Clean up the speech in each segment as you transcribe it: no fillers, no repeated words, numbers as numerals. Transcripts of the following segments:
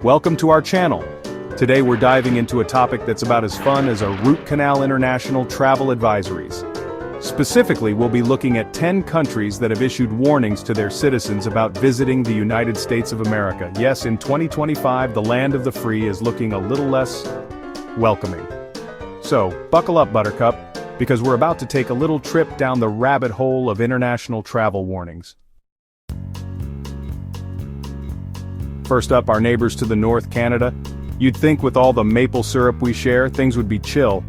Welcome to our channel. Today we're diving into a topic that's about as fun as a root canal international travel advisories. Specifically, we'll be looking at 10 countries that have issued warnings to their citizens about visiting the United States of America. Yes, in 2025, the land of the free is looking a little less welcoming. So, buckle up, Buttercup, because we're about to take a little trip down the rabbit hole of international travel warnings. First up, our neighbors to the north, Canada. You'd think with all the maple syrup we share, things would be chill.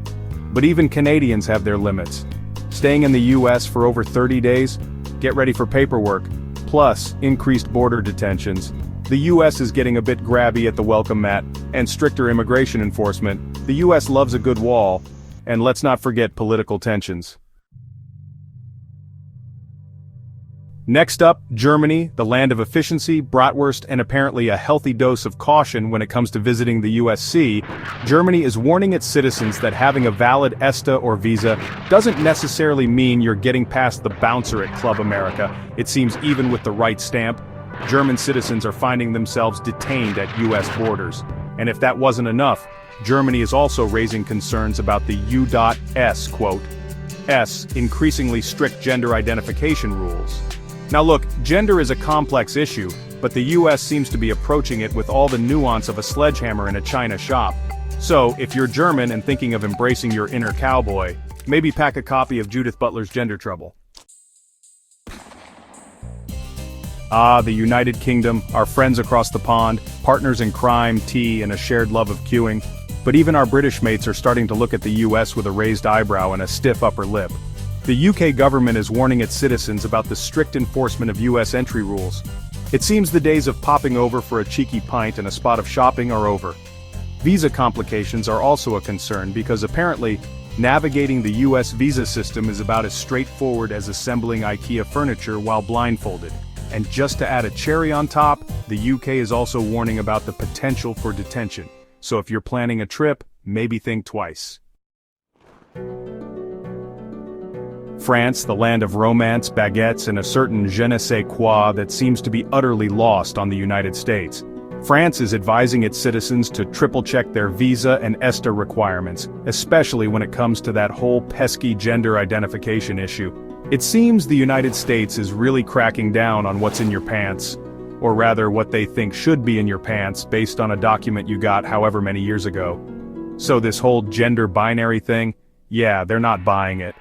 But even Canadians have their limits. Staying in the US for over 30 days? Get ready for paperwork. Plus, increased border detentions. The US is getting a bit grabby at the welcome mat, and stricter immigration enforcement. The US loves a good wall. And let's not forget political tensions. Next up, Germany, the land of efficiency, bratwurst, and apparently a healthy dose of caution when it comes to visiting the USC. Germany is warning its citizens that having a valid ESTA or visa doesn't necessarily mean you're getting past the bouncer at Club America. It seems even with the right stamp, German citizens are finding themselves detained at US borders. And if that wasn't enough, Germany is also raising concerns about the U.S. quote, S increasingly strict gender identification rules. Now look, gender is a complex issue, but the US seems to be approaching it with all the nuance of a sledgehammer in a china shop. So, if you're German and thinking of embracing your inner cowboy, maybe pack a copy of Judith Butler's Gender Trouble. Ah, the United Kingdom, our friends across the pond, partners in crime, tea, and a shared love of queuing. But even our British mates are starting to look at the US with a raised eyebrow and a stiff upper lip. The UK government is warning its citizens about the strict enforcement of US entry rules. It seems the days of popping over for a cheeky pint and a spot of shopping are over. Visa complications are also a concern because apparently, navigating the US visa system is about as straightforward as assembling IKEA furniture while blindfolded. And just to add a cherry on top, the UK is also warning about the potential for detention. So if you're planning a trip, maybe think twice. France, the land of romance, baguettes, and a certain je ne sais quoi that seems to be utterly lost on the United States. France is advising its citizens to triple-check their visa and ESTA requirements, especially when it comes to that whole pesky gender identification issue. It seems the United States is really cracking down on what's in your pants, or rather what they think should be in your pants based on a document you got however many years ago. So this whole gender binary thing, yeah, they're not buying it.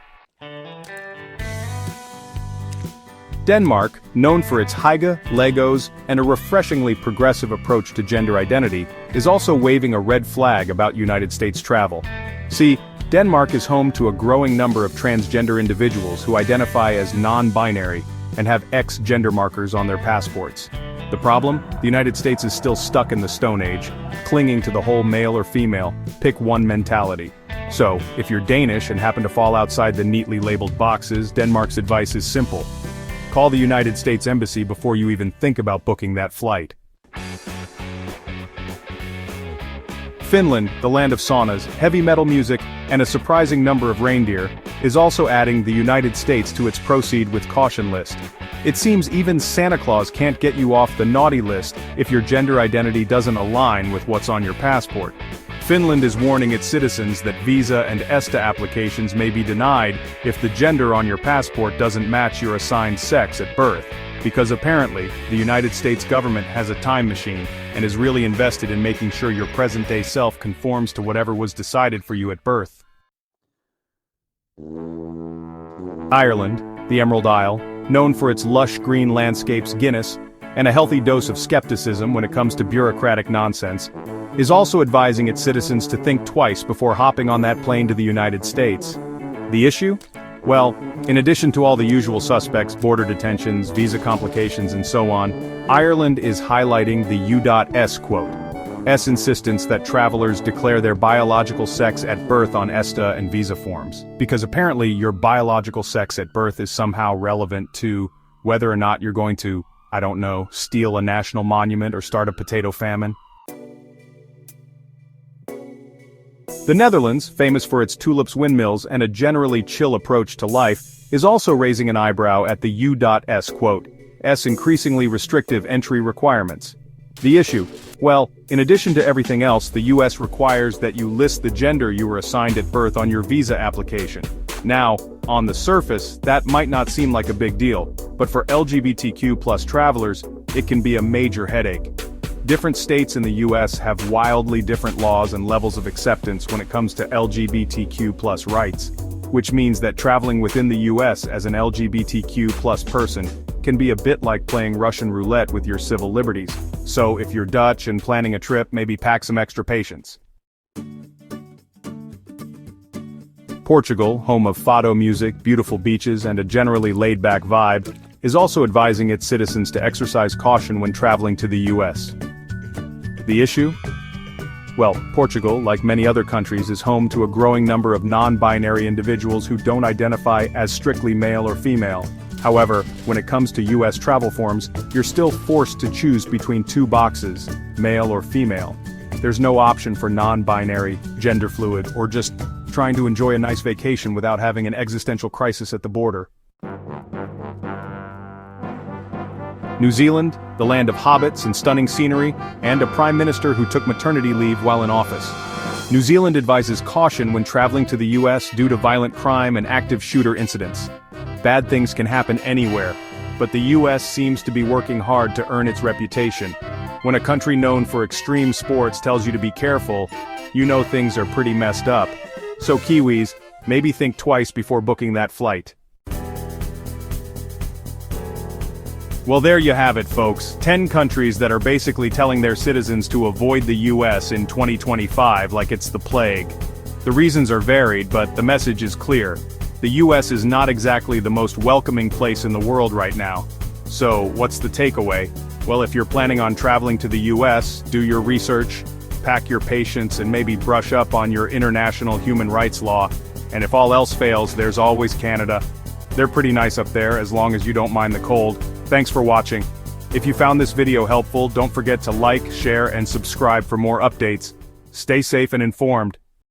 Denmark, known for its hygge, Legos, and a refreshingly progressive approach to gender identity, is also waving a red flag about United States travel. See, Denmark is home to a growing number of transgender individuals who identify as non-binary and have X gender markers on their passports. The problem? The United States is still stuck in the Stone Age, clinging to the whole male or female, pick one mentality. So, if you're Danish and happen to fall outside the neatly labeled boxes, Denmark's advice is simple. Call the United States Embassy before you even think about booking that flight. Finland, the land of saunas, heavy metal music, and a surprising number of reindeer, is also adding the United States to its proceed with caution list. It seems even Santa Claus can't get you off the naughty list if your gender identity doesn't align with what's on your passport. Finland is warning its citizens that visa and ESTA applications may be denied if the gender on your passport doesn't match your assigned sex at birth, because apparently, the United States government has a time machine and is really invested in making sure your present-day self conforms to whatever was decided for you at birth. Ireland, the Emerald Isle, known for its lush green landscapes, Guinness, and a healthy dose of skepticism when it comes to bureaucratic nonsense, is also advising its citizens to think twice before hopping on that plane to the United States. The issue? Well, in addition to all the usual suspects, border detentions, visa complications, and so on, Ireland is highlighting the U.S. quote, S insistence that travelers declare their biological sex at birth on ESTA and visa forms, because apparently your biological sex at birth is somehow relevant to whether or not you're going to, I don't know, steal a national monument or start a potato famine. The Netherlands, famous for its tulips windmills and a generally chill approach to life, is also raising an eyebrow at the U.S. quote, S increasingly restrictive entry requirements. The issue? Well, in addition to everything else, the US requires that you list the gender you were assigned at birth on your visa application. Now, on the surface, that might not seem like a big deal, but for LGBTQ+ travelers, it can be a major headache. Different states in the US have wildly different laws and levels of acceptance when it comes to LGBTQ+ rights, which means that traveling within the US as an LGBTQ+ person can be a bit like playing Russian roulette with your civil liberties. So if you're Dutch and planning a trip, maybe pack some extra patience. Portugal, home of fado music, beautiful beaches, and a generally laid-back vibe, is also advising its citizens to exercise caution when traveling to the US. The issue? Well, Portugal, like many other countries, is home to a growing number of non-binary individuals who don't identify as strictly male or female. However, when it comes to US travel forms, you're still forced to choose between two boxes, male or female. There's no option for non-binary, gender fluid, or just trying to enjoy a nice vacation without having an existential crisis at the border. New Zealand, the land of hobbits and stunning scenery, and a prime minister who took maternity leave while in office. New Zealand advises caution when traveling to the US due to violent crime and active shooter incidents. Bad things can happen anywhere, but the US seems to be working hard to earn its reputation. When a country known for extreme sports tells you to be careful, you know things are pretty messed up. So Kiwis, maybe think twice before booking that flight. Well, there you have it, folks. 10 countries that are basically telling their citizens to avoid the US in 2025 like it's the plague. The reasons are varied, but the message is clear. The US is not exactly the most welcoming place in the world right now. So, what's the takeaway? Well, if you're planning on traveling to the US, do your research, pack your patience, and maybe brush up on your international human rights law. And if all else fails, there's always Canada. They're pretty nice up there, as long as you don't mind the cold. Thanks for watching. If you found this video helpful, don't forget to like, share, and subscribe for more updates. Stay safe and informed.